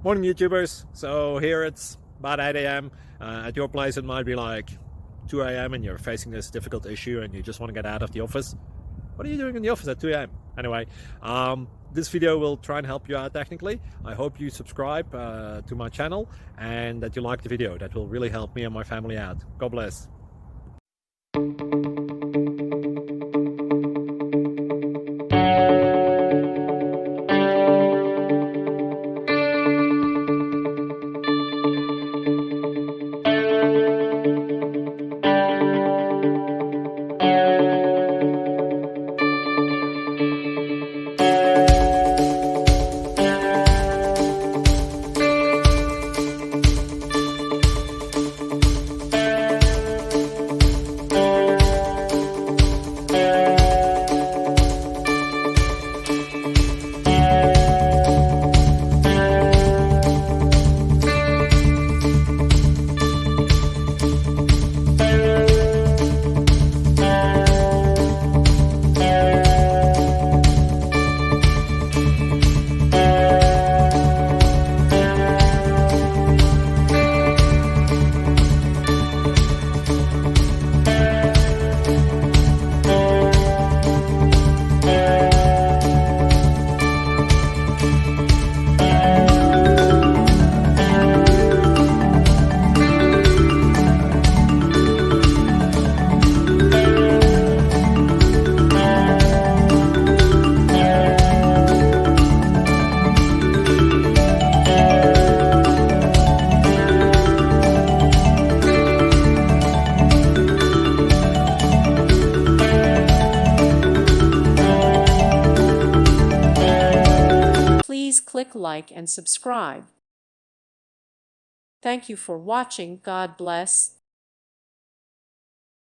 Morning YouTubers. So here it's about 8 a.m. At your place it might be like 2 a.m. and you're facing this difficult issue and you just want to get out of the office. What are you doing in the office at 2 a.m.? Anyway, this video will try and help you out technically. I hope you subscribe to my channel and that you like the video. That will really help me and my family out. God bless. Please click like and subscribe. Thank you for watching. God bless.